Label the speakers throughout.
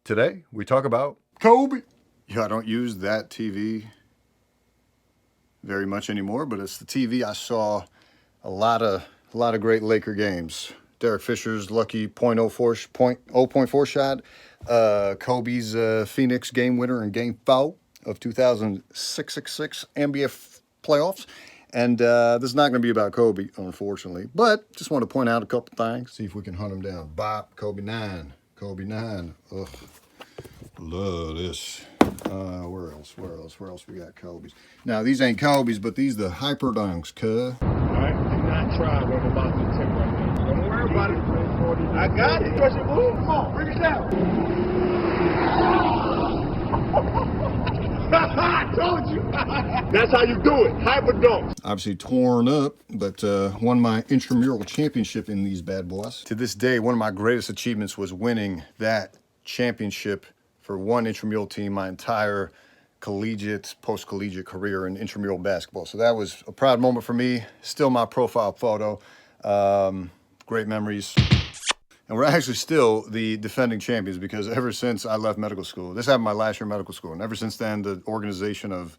Speaker 1: Today, we talk about Kobe. Yeah, I don't use that TV very much anymore, but it's the TV I saw a lot of great Laker games. Derek Fisher's lucky .0.4 shot, Kobe's Phoenix game winner in Game 4 of 2006 NBA playoffs. And this is not going to be about Kobe, unfortunately, but just want to point out a couple things. See if we can hunt him down. Bop, Kobe 9. Kobe 9. Ugh. Love this. Where else we got Kobe's? Now, these ain't Kobe's, but these the hyperdunks, cuh.
Speaker 2: Alright, do not try what I'm about to attempt right now. Don't worry about it. I got it. Come on, bring it down. I told you. That's how you do it. Hyperdunk.
Speaker 1: Obviously torn up, but won my intramural championship in these bad boys. To this day, one of my greatest achievements was winning that championship for one intramural team my entire collegiate, post-collegiate career in intramural basketball. So that was a proud moment for me. Still my profile photo. Great memories. And we're actually still the defending champions because ever since I left medical school, this happened my last year in medical school, and ever since then, the organization of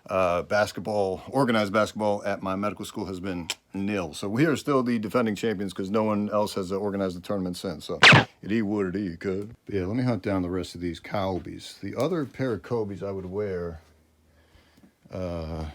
Speaker 1: organized basketball at my medical school has been nil. So we are still the defending champions because no one else has organized the tournament since. So it is what it is, cuz. Yeah, let me hunt down the rest of these Kobe's. The other pair of Kobe's I would wear, where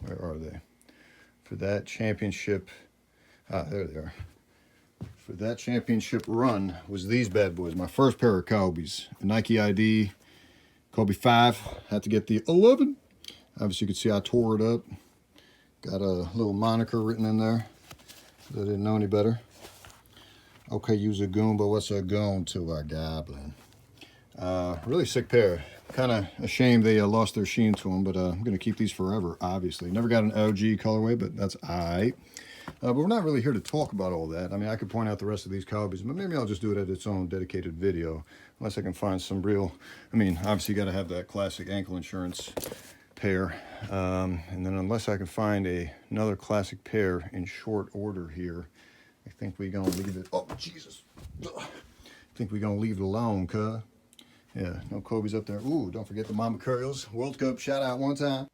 Speaker 1: are they? For that championship, there they are. For that championship run was these bad boys. My first pair of Kobe's. The nikeID, Kobe 5. Had to get the 11. Obviously, you can see I tore it up. Got a little moniker written in there. I didn't know any better. Okay, use a goon, but what's a goon to a goblin? Really sick pair. Kind of a shame they lost their sheen to them, but I'm going to keep these forever, obviously. Never got an OG colorway, but that's aight. But we're not really here to talk about all that. I mean, I could point out the rest of these Kobe's, but maybe I'll just do it at its own dedicated video. Unless I can find some real, I mean, obviously you got to have that classic ankle insurance pair. And then unless I can find another classic pair in short order here, I think we're going to leave it. Oh, Jesus. I think we're going to leave it alone, cuh. Yeah, no Kobe's up there. Ooh, don't forget the Mama Curls World Cup shout out one time.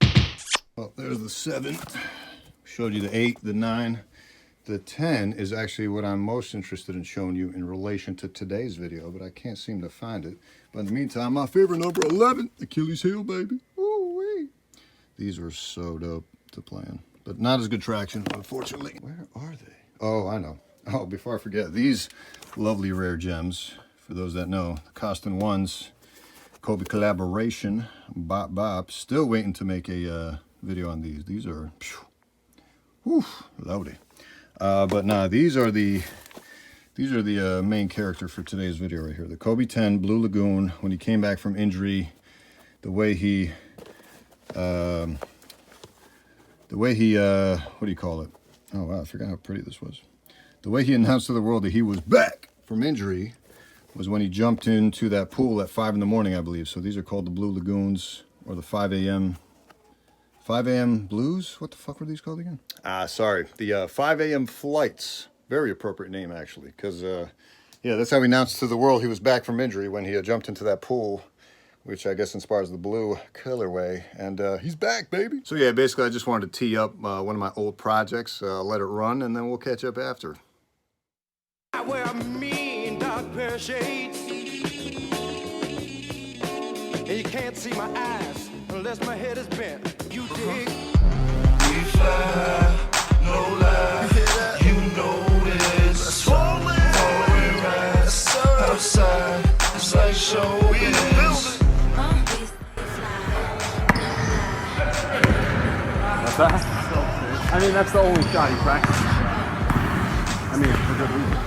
Speaker 1: Oh, there's the 7. Showed you the 8, the 9. The 10 is actually what I'm most interested in showing you in relation to today's video, but I can't seem to find it. But in the meantime, my favorite number 11, Achilles heel, baby. Ooh-wee. These were so dope to play in, but not as good traction, unfortunately. Where are they? Oh, I know. Oh, before I forget, these lovely rare gems, for those that know, the Costin Ones, Kobe collaboration, bop bop. Still waiting to make a video on these. These are, whew, loady. But nah, these are the main character for today's video right here. The Kobe 10 Blue Lagoon, when he came back from injury, the way he what do you call it? Oh wow, I forgot how pretty this was. The way he announced to the world that he was back from injury was when he jumped into that pool at 5 in the morning, I believe. So these are called the Blue Lagoons, or the 5 a.m. Blues? What the fuck were these called again? Sorry. The 5 a.m. flights. Very appropriate name, actually. Because, yeah, that's how he announced to the world he was back from injury when he jumped into that pool, which I guess inspires the blue colorway. And he's back, baby. So, yeah, basically, I just wanted to tee up one of my old projects, let it run, and then we'll catch up after.
Speaker 3: I wear a mean dark pair of shades, and you can't see my eyes unless my head is bent. You dig?
Speaker 4: We fly, no lie. You know this. Falling right outside. It's like showbiz.
Speaker 5: What's that? I mean, that's the only shot he practiced. I mean, for good reason.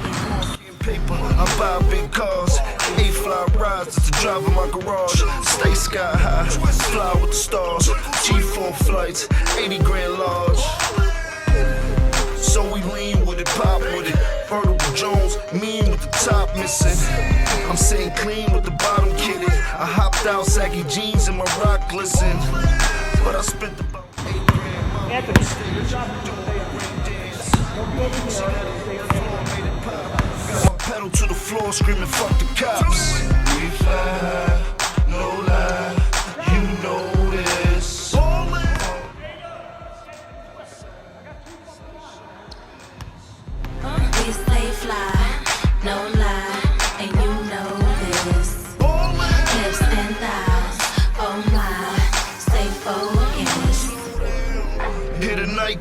Speaker 4: Paper, I buy big cars, 8 fly rides just to drive in my garage. Stay sky high, fly with the stars. G4 flights, 80 grand large. So we lean with it, pop with it. Vertical Jones, mean with the top missing. I'm sitting clean with the bottom kitted. I hopped out, saggy jeans and my rock glisten. But I spent about 8 grand.
Speaker 5: Anthony,
Speaker 4: pedal to the floor, screaming fuck the cops. We fly.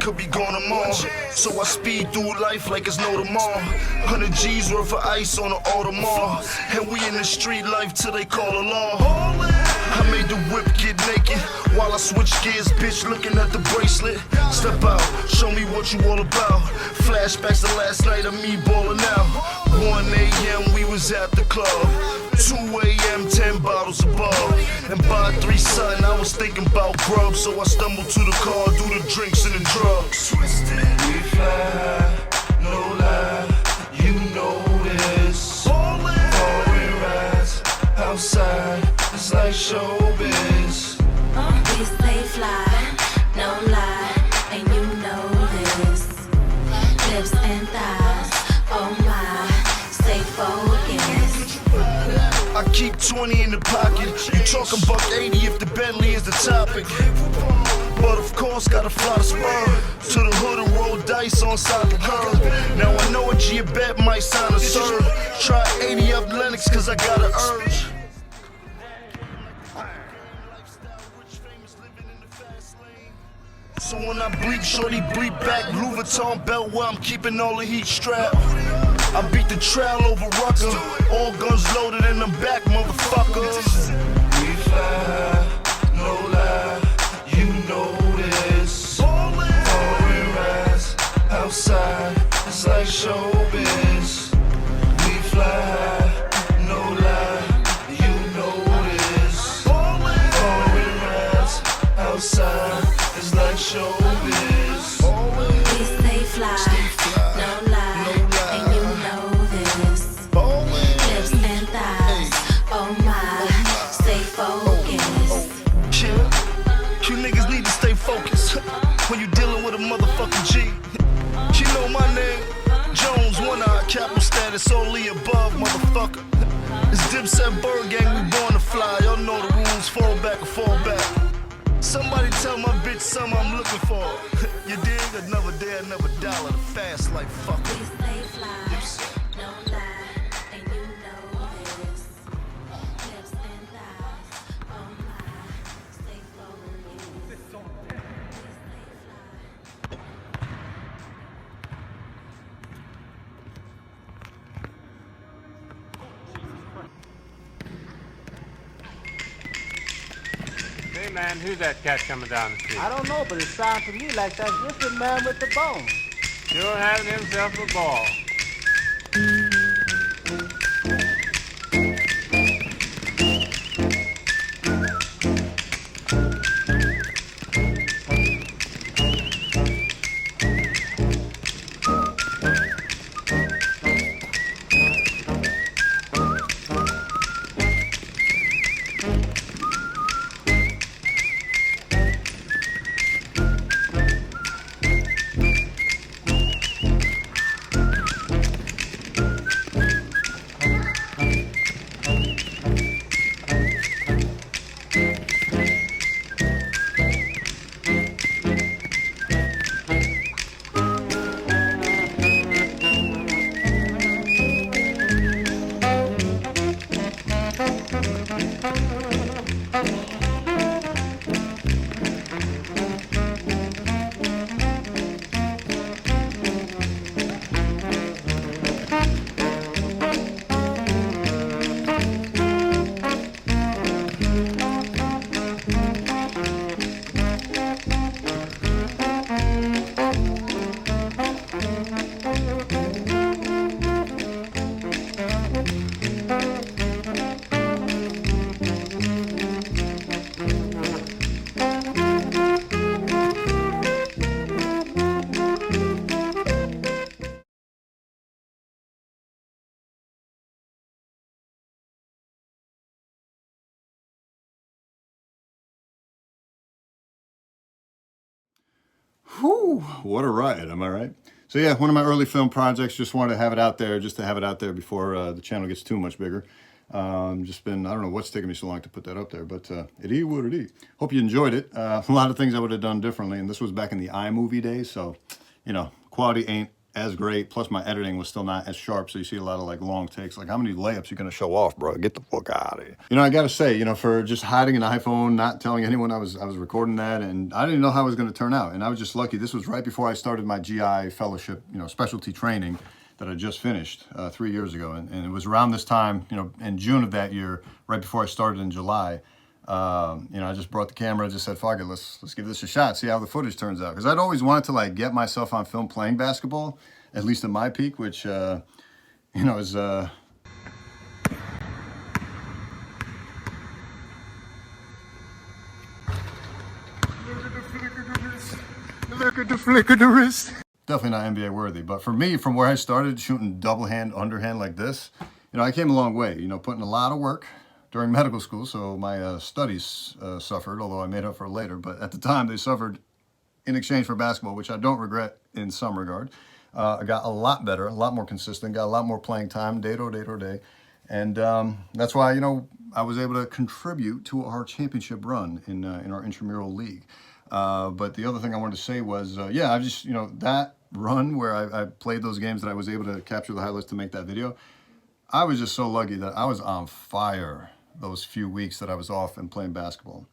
Speaker 4: could be gone tomorrow. So I speed through life like it's no tomorrow. 100 G's worth of ice on the Audemars. And we in the street life till they call the law. I made the whip get naked while I switch gears, bitch, looking at the bracelet. Step out, show me what you all about. Flashbacks to last night of me balling out. 1 a.m. we was at the club. 2 a.m. 10 bottles above. And by 3 something I was thinking about grub. So I stumbled to the car, do the drinks and the drugs. Twisted, we fly, no lie, you know this. Foreign rides outside, it's like showbiz.
Speaker 6: We stay fly, no lie, and you know this. Lips and thighs, oh my, stay focused.
Speaker 4: I keep 20 in the pocket. You talking buck 80 if the Bentley is the topic. But of course, gotta fly the spur to the hood and roll dice on side the curb. Now I know a G bet might sign a serve. Try 80 up Lennox cause I got an urge. So when I bleep, shorty bleep back. Louis Vuitton belt where I'm keeping all the heat strapped. I beat the trail over Rucker. All guns loaded in the back, motherfuckers. We fly, no lie, you know this. Foreign rides outside, it's like showbiz. We fly, no lie, you know this. Foreign rides outside, it's like showbiz.
Speaker 6: We stay fly, no lie, and you know this. Lips and thighs, oh my, stay focused.
Speaker 4: Yeah, you niggas need to stay focused when you dealing with a motherfucking G. You know my name, Jones, one eye, capital status, only above, motherfucker. It's Dipset Bird Gang, we born to fly. Y'all know the rules, fall back or fall back. Somebody tell my bitch something I'm looking for. You dig? Another day, another dollar. The fast life, fuck
Speaker 6: We
Speaker 4: it.
Speaker 6: stay fly, no lie, and you know this. Lips and thighs, oh my, stay focused. We stay fly.
Speaker 5: Hey man, who's that cat coming down the street?
Speaker 7: I don't know, but it sounds to me like that's just the man with the bone.
Speaker 5: Sure having himself a ball.
Speaker 1: Whew, what a ride, am I right? So yeah, one of my early film projects, just wanted to have it out there, just to have it out there before the channel gets too much bigger. Just been, I don't know what's taking me so long to put that up there, but it is what it is. Hope you enjoyed it. A lot of things I would have done differently, and this was back in the iMovie days, so, you know, quality ain't as great. Plus my editing was still not as sharp, so you see a lot of like long takes. Like, how many layups you gonna show off, bro? Get the fuck out of here. You know, I gotta say, you know, for just hiding an iPhone, not telling anyone I was recording that, and I didn't know how it was gonna turn out. And I was just lucky. This was right before I started my GI fellowship, you know, specialty training that I just finished 3 years ago. And it was around this time, you know, in June of that year, right before I started in July. You know, I just brought the camera, just said, fuck it, let's give this a shot, see how the footage turns out. Because I'd always wanted to like get myself on film playing basketball, at least at my peak, which, you know, is... Look at the flick of the wrist. Definitely not NBA worthy, but for me, from where I started shooting double hand, underhand like this, you know, I came a long way, you know, putting a lot of work during medical school, so my studies suffered, although I made up for it later, but at the time they suffered in exchange for basketball, which I don't regret in some regard. I got a lot better, a lot more consistent, got a lot more playing time, day to day. And that's why, you know, I was able to contribute to our championship run in our intramural league. But the other thing I wanted to say was, yeah, I just, you know, that run where I played those games that I was able to capture the highlights to make that video, I was just so lucky that I was on fire those few weeks that I was off and playing basketball.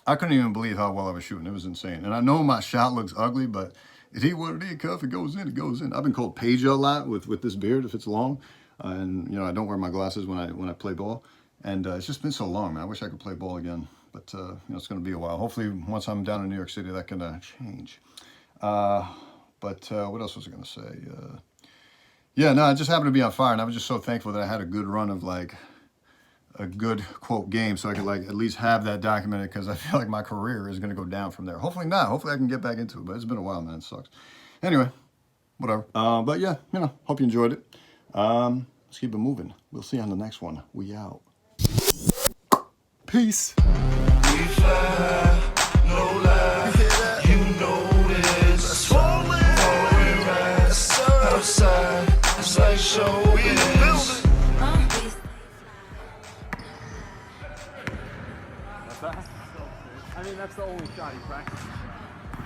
Speaker 1: I couldn't even believe how well I was shooting. It was insane. And I know my shot looks ugly, but it ain't what it is, cuff. It goes in, it goes in. I've been called Paige a lot with this beard if it's long. And, you know, I don't wear my glasses when I play ball. And it's just been so long, man. I wish I could play ball again. But, you know, it's going to be a while. Hopefully, once I'm down in New York City, that can change. But what else was I going to say? Yeah, no, I just happened to be on fire. And I was just so thankful that I had a good run of, like, a good, quote, game. So I could, like, at least have that documented, because I feel like my career is going to go down from there. Hopefully not. Hopefully I can get back into it. But it's been a while, man. It sucks. Anyway, whatever. But, yeah, you know, hope you enjoyed it. Let's keep it moving. We'll see you on the next one. We out. Peace.
Speaker 4: We fly, no lie, you know this. Falling right outside, it's like showbiz.
Speaker 5: I mean, that's the only shot he practiced.